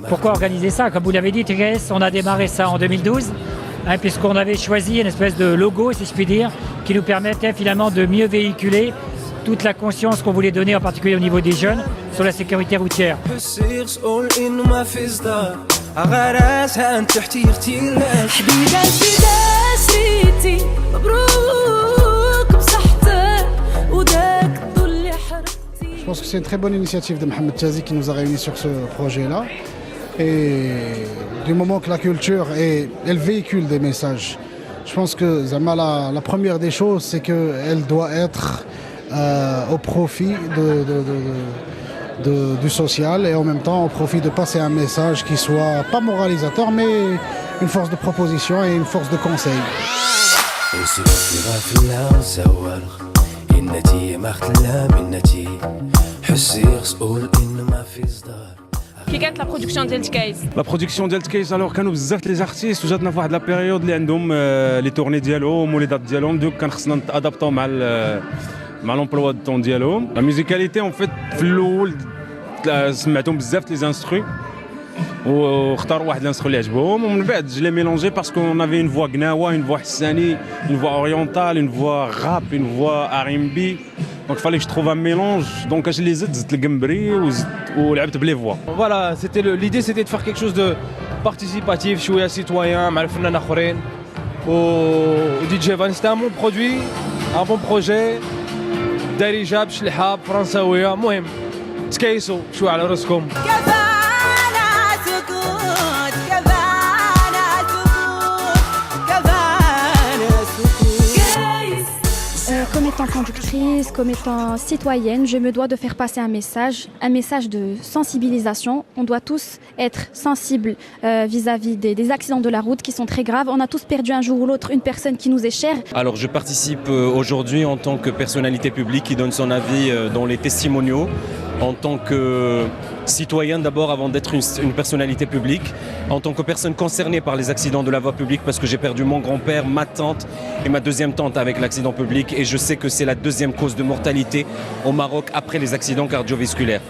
Pourquoi organiser ça? Comme vous l'avez dit, TKS, on a démarré ça en 2012, puisqu'on avait choisi une espèce de logo, si je puis dire, qui nous permettait finalement de mieux véhiculer toute la conscience qu'on voulait donner, en particulier au niveau des jeunes, sur la sécurité routière. Je pense que c'est une très bonne initiative de Mohamed Tazi qui nous a réunis sur ce projet-là. Et du moment que la culture, elle véhicule des messages, je pense que la première des choses, c'est qu'elle doit être au profit du social et en même temps au profit de passer un message qui soit pas moralisateur, mais une force de proposition et une force de conseil. كي كانت لا برودكسيون ديال تكايز لا برودكسيون ديال تكايز الوغ كانوا بزاف لي زارتيست وجاتنا في واحد لا بيريود اللي عندهم لي تورني ديالهم ولي دات ديالهم دوك كان خصنا نتادابطو مع لومبلوا دو طون ديالهم لا ميوزيكاليتي اون فيت في الاول سمعتهم بزاف لي زانسترو واختاروا واحد الانسترو اللي عجبهم ومن بعد جو لي ميلونجي باسكو اون افي اون فوا قناوه اون فوا حساني اون فوا اورينتال اون فوا راب اون فوا ار ام بي دونك فالي جو تروف ان ميلونج دونك اش اللي زدت القمبري ولعبت بلي فوا. Voilà, l'idée c'était de faire quelque chose de participatif, شويه citoyen مع الفنانين اخرين ودي جي فان c'était un bon produit, un bon projet دارجه بشلحه فرنساويه المهم تكيسوا شويه على راسكم. Comme étant conductrice, comme étant citoyenne, je me dois de faire passer un message de sensibilisation. On doit tous être sensibles vis-à-vis des accidents de la route qui sont très graves. On a tous perdu un jour ou l'autre une personne qui nous est chère. Alors je participe aujourd'hui en tant que personnalité publique qui donne son avis dans les testimoniaux, en tant que citoyen d'abord avant d'être une personnalité publique, en tant que personne concernée par les accidents de la voie publique parce que j'ai perdu mon grand-père, ma tante et ma deuxième tante avec l'accident public et je sais que c'est la deuxième cause de mortalité au Maroc après les accidents cardiovasculaires.